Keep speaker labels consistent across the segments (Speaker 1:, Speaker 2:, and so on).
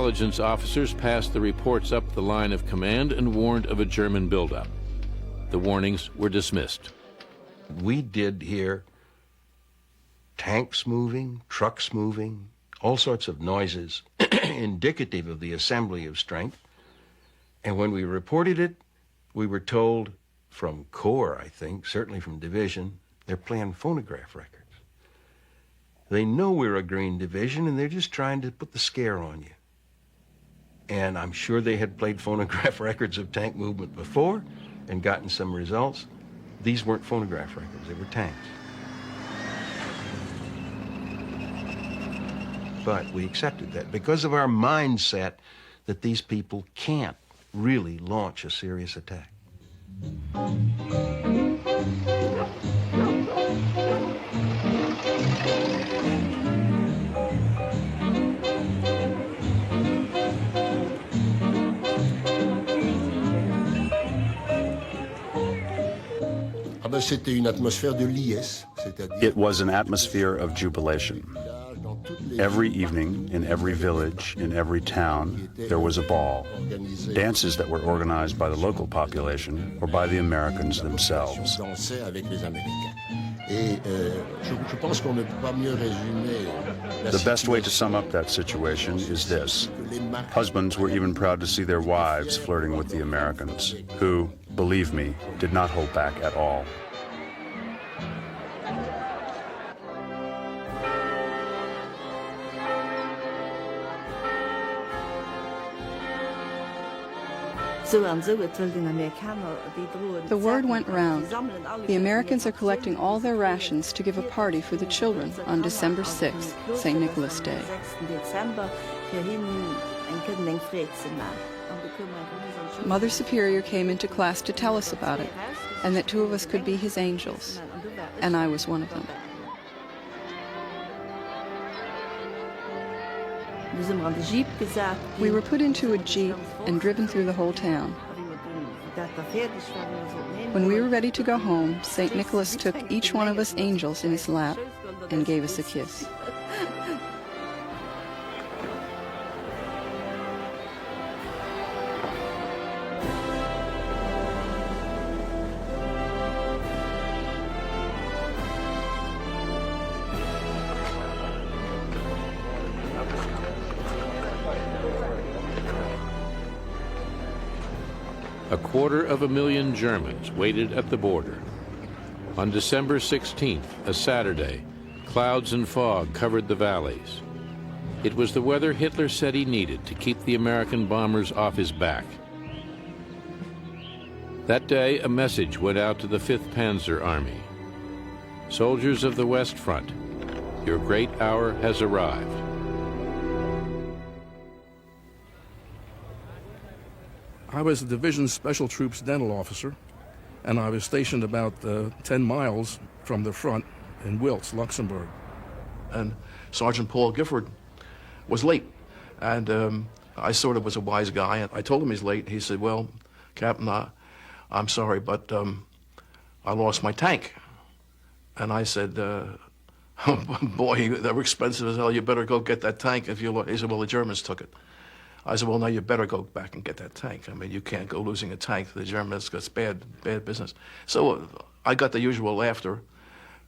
Speaker 1: Intelligence officers passed the reports up the line of command and warned of a German buildup. The warnings were dismissed.
Speaker 2: We did hear tanks moving, trucks moving, all sorts of noises indicative of the assembly of strength. And when we reported it, we were told from Corps, I think, certainly from Division, they're playing phonograph records. They know we're a Green Division, and they're just trying to put the scare on you. And I'm sure they had played phonograph records of tank movement before and gotten some results. These weren't phonograph records, they were tanks. But we accepted that because of our mindset that these people can't really launch a serious attack.
Speaker 3: It was an atmosphere of jubilation. Every evening, in every village, in every town, there was a ball. Dances that were organized by the local population or by the Americans themselves. The best way to sum up that situation is this. Husbands were even proud to see their wives flirting with the Americans, who, believe me, did not hold back at all.
Speaker 4: The word went round. The Americans are collecting all their rations to give a party for the children on December 6th, St. Nicholas Day. Mother Superior came into class to tell us about it, and that two of us could be his angels, and I was one of them. We were put into a jeep and driven through the whole town. When we were ready to go home, St. Nicholas took each one of us angels in his lap and gave us a kiss.
Speaker 1: A 250,000 Germans waited at the border. On December 16th, a Saturday, clouds and fog covered the valleys. It was the weather Hitler said he needed to keep the American bombers off his back. That day, a message went out to the 5th Panzer Army. Soldiers of the West Front, your great hour has arrived.
Speaker 5: I was the Division's Special Troops Dental Officer, and I was stationed about 10 miles from the front in Wiltz, Luxembourg. And Sergeant Paul Gifford was late, and I sort of was a wise guy, and I told him he's late. He said, well, Captain, I'm sorry, but I lost my tank. And I said, oh, boy, they were expensive as hell. You better go get that tank if you lost. He said, well, the Germans took it. I said, well, now you better go back and get that tank. I mean, you can't go losing a tank to the Germans. It's bad business. So I got the usual laughter,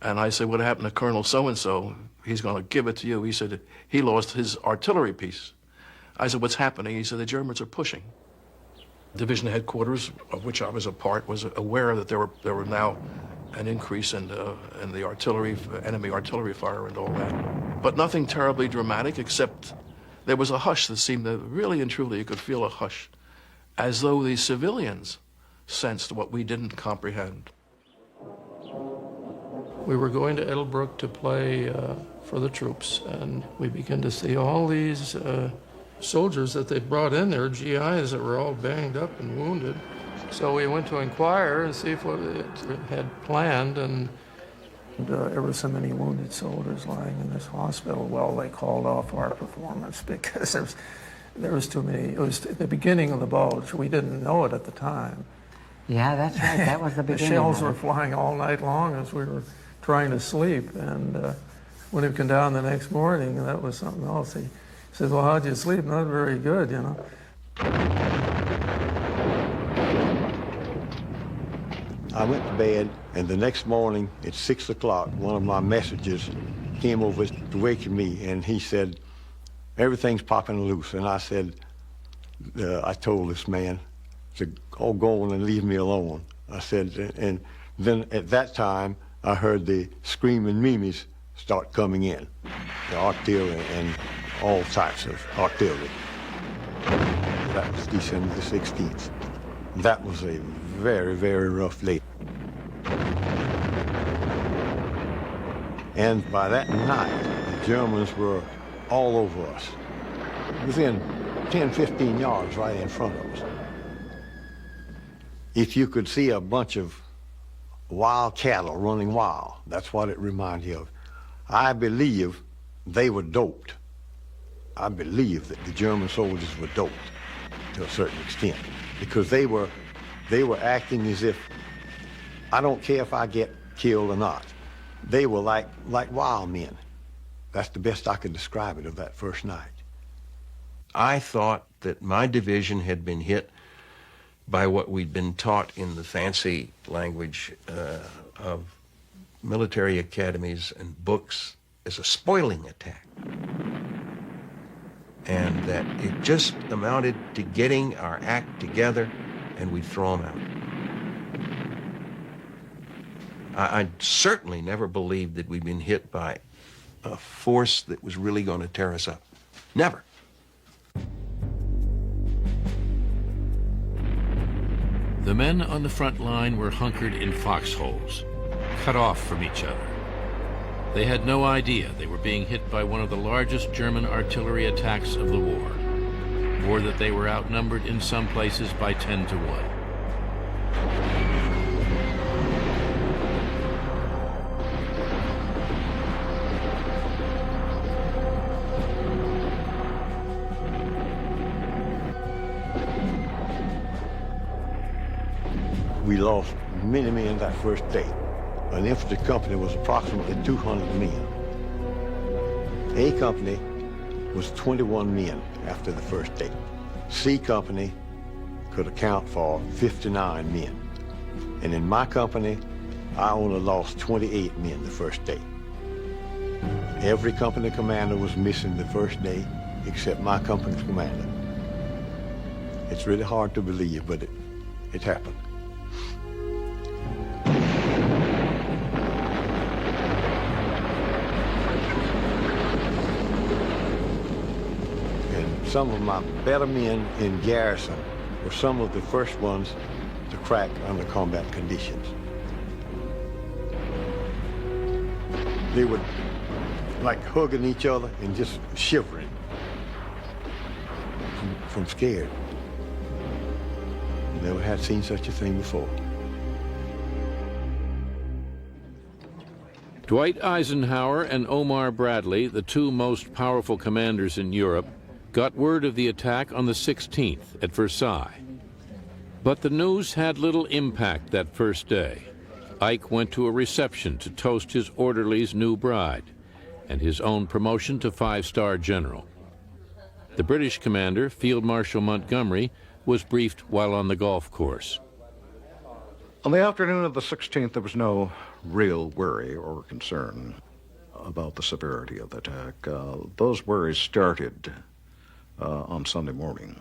Speaker 5: and I said, what happened to Colonel so-and-so? He's going to give it to you. He said, he lost his artillery piece. I said, what's happening? He said, the Germans are pushing. Division headquarters, of which I was a part, was aware that there were now an increase in the artillery, enemy artillery fire and all that. But nothing terribly dramatic, except there was a hush that seemed to, really and truly, you could feel a hush, as though the civilians sensed what we didn't comprehend.
Speaker 6: We were going to Edelbrook to play for the troops, and we began to see all these soldiers that they brought in there, GIs that were all banged up and wounded. So we went to inquire and see if what it had planned, and there were so many wounded soldiers lying in this hospital. Well, they called off our performance because there was too many. It was the beginning of the Bulge. We didn't know it at the time.
Speaker 7: Yeah, that's right. That was the beginning.
Speaker 6: The shells were flying all night long as we were trying to sleep. And when we come down the next morning, that was something else. He says, well, how'd you sleep? Not very good, you know.
Speaker 8: I went to bed, and the next morning at 6 o'clock, one of my messengers came over to wake me, and he said, everything's popping loose. And I said, I told this man, to go on and leave me alone. I said, and then at that time, I heard the screaming Mimis start coming in, the artillery and all types of artillery. That was December the 16th. That was a very, very rough day. And by that night, the Germans were all over us, within 10, 15 yards right in front of us. If you could see a bunch of wild cattle running wild, that's what it reminded you of. I believe they were doped. I believe that the German soldiers were doped to a certain extent, because they were acting as if, I don't care if I get killed or not. They were like wild men. That's the best I could describe it of that first night.
Speaker 2: I thought that my division had been hit by what we'd been taught in the fancy language of military academies and books as a spoiling attack. And that it just amounted to getting our act together and we'd throw them out. I certainly never believed that we'd been hit by a force that was really going to tear us up. Never.
Speaker 1: The men on the front line were hunkered in foxholes, cut off from each other. They had no idea they were being hit by one of the largest German artillery attacks of the war, or that they were outnumbered in some places by 10 to 1.
Speaker 8: We lost many men that first day. An infantry company was approximately 200 men. A company was 21 men after the first day. C company could account for 59 men. And in my company, I only lost 28 men the first day. Every company commander was missing the first day except my company's commander. It's really hard to believe, but it happened. Some of my better men in garrison were some of the first ones to crack under combat conditions. They would like hugging each other and just shivering from scared. Never had seen such a thing before.
Speaker 1: Dwight Eisenhower and Omar Bradley, the two most powerful commanders in Europe, got word of the attack on the 16th at Versailles. But the news had little impact that first day. Ike went to a reception to toast his orderly's new bride and his own promotion to 5-star general. The British commander, Field Marshal Montgomery, was briefed while on the golf course.
Speaker 9: On the afternoon of the 16th, there was no real worry or concern about the severity of the attack. Those worries started on Sunday morning.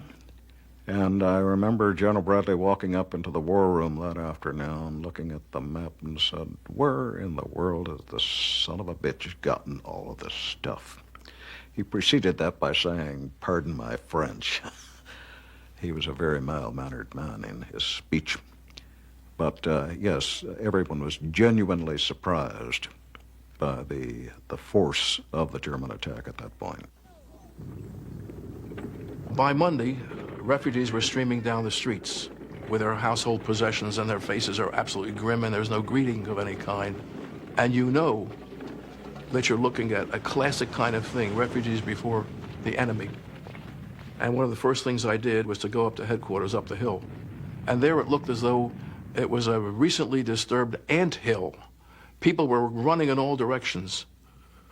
Speaker 9: And I remember General Bradley walking up into the war room that afternoon, looking at the map and said, where in the world has the son of a bitch gotten all of this stuff? He preceded that by saying, pardon my French. He was a very mild-mannered man in his speech. But yes, everyone was genuinely surprised by the force of the German attack at that point.
Speaker 5: By Monday, refugees were streaming down the streets with their household possessions, and their faces are absolutely grim, and there's no greeting of any kind. And you know that you're looking at a classic kind of thing, refugees before the enemy. And one of the first things I did was to go up to headquarters up the hill. And there it looked as though it was a recently disturbed ant hill. People were running in all directions.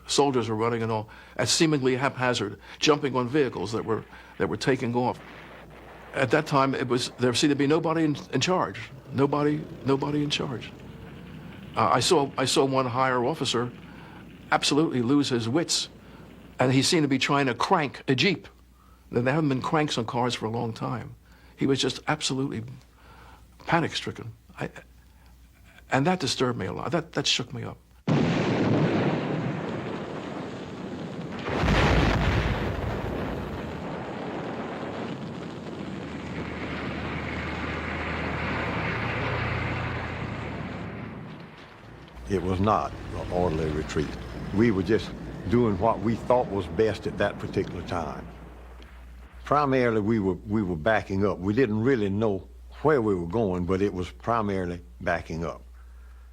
Speaker 5: soldiers were running and all, at seemingly haphazard, jumping on vehicles that were taking off. At that time, there seemed to be nobody in charge. Nobody in charge. I saw one higher officer absolutely lose his wits, and he seemed to be trying to crank a Jeep. There haven't been cranks on cars for a long time. He was just absolutely panic-stricken. And that disturbed me a lot. That shook me up.
Speaker 8: It was not an orderly retreat. We were just doing what we thought was best at that particular time. Primarily, we were backing up. We didn't really know where we were going, but it was primarily backing up.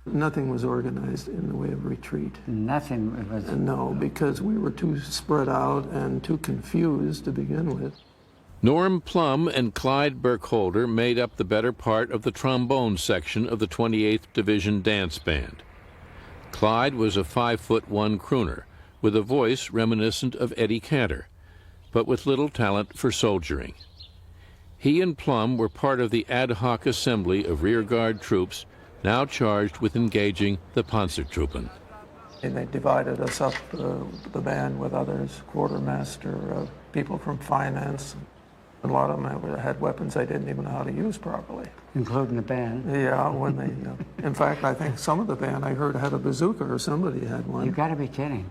Speaker 6: Nothing was organized in the way of retreat.
Speaker 7: Nothing was...
Speaker 6: No, because we were too spread out and too confused to begin with.
Speaker 1: Norm Plum and Clyde Burkholder made up the better part of the trombone section of the 28th Division Dance Band. Clyde was a 5'1" crooner, with a voice reminiscent of Eddie Cantor, but with little talent for soldiering. He and Plum were part of the ad hoc assembly of rearguard troops now charged with engaging the Panzertruppen.
Speaker 6: And they divided us up, the band, with others, quartermaster, people from finance. A lot of them had weapons they didn't even know how to use properly.
Speaker 7: Including the band?
Speaker 6: Yeah, when they... in fact, I think some of the band I heard had a bazooka, or somebody had one.
Speaker 7: You gotta be kidding.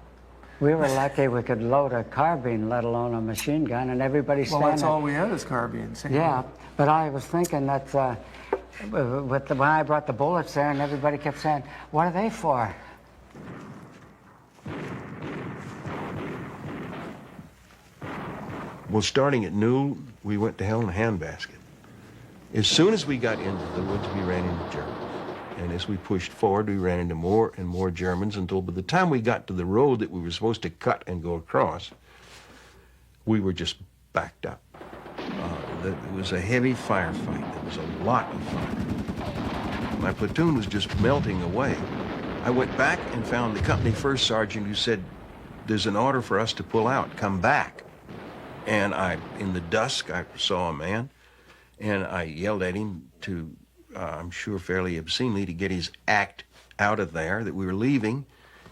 Speaker 7: We were lucky we could load a carbine, let alone a machine gun, and everybody standing...
Speaker 6: Well, that's all we had is carbines.
Speaker 7: Yeah, but I was thinking that when I brought the bullets there, and everybody kept saying, what are they for?
Speaker 2: Well, starting at noon, we went to hell in a handbasket. As soon as we got into the woods, we ran into Germans. And as we pushed forward, we ran into more and more Germans until by the time we got to the road that we were supposed to cut and go across, we were just backed up. It was a heavy firefight. There was a lot of fire. My platoon was just melting away. I went back and found the company first sergeant, who said, there's an order for us to pull out, come back. And in the dusk, I saw a man, and I yelled at him to, I'm sure fairly obscenely, to get his act out of there, that we were leaving,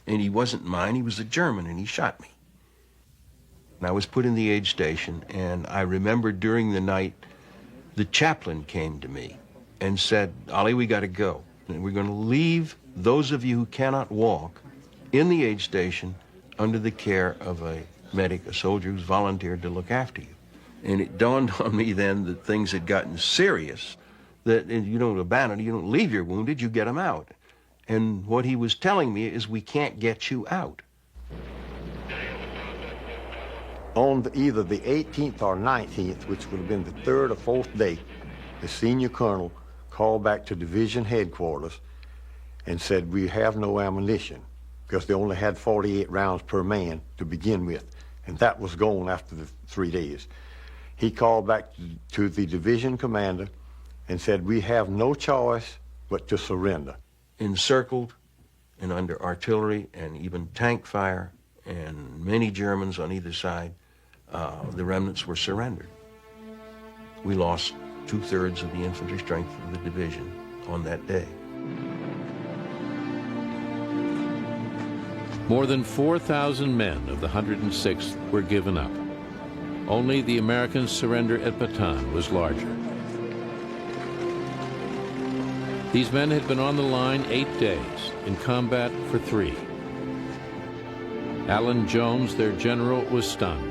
Speaker 2: and he wasn't mine, he was a German, and he shot me. And I was put in the aid station, and I remember during the night, the chaplain came to me and said, Ollie, we gotta go. And we're gonna leave those of you who cannot walk in the aid station under the care of a medic, a soldier who's volunteered to look after you. And it dawned on me then that things had gotten serious, that you don't abandon, you don't leave your wounded, you get them out. And what he was telling me is, we can't get you out.
Speaker 8: On either the 18th or 19th, which would have been the third or fourth day, the senior colonel called back to division headquarters and said, we have no ammunition, because they only had 48 rounds per man to begin with, and that was gone after the 3 days. He called back to the division commander and said, we have no choice but to surrender.
Speaker 2: Encircled and under artillery and even tank fire and many Germans on either side, the remnants were surrendered. We lost 2/3 of the infantry strength of the division on that day.
Speaker 1: More than 4,000 men of the 106th were given up. Only the American surrender at Bataan was larger. These men had been on the line 8 days, in combat for 3. Alan Jones, their general, was stunned.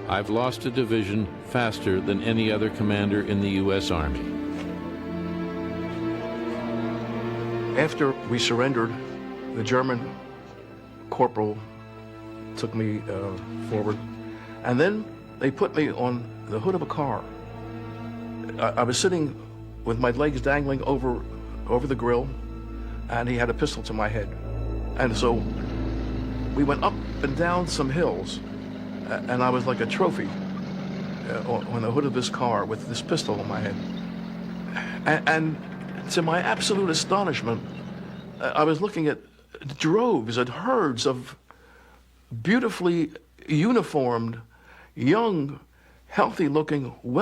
Speaker 1: I've lost a division faster than any other commander in the U.S. Army.
Speaker 5: After we surrendered, the German corporal took me forward, and then they put me on the hood of a car. I was sitting with my legs dangling over the grill, and he had a pistol to my head. And so we went up and down some hills, and I was like a trophy on the hood of this car with this pistol on my head. And to my absolute astonishment, I was looking at droves and herds of beautifully uniformed, young, healthy-looking, well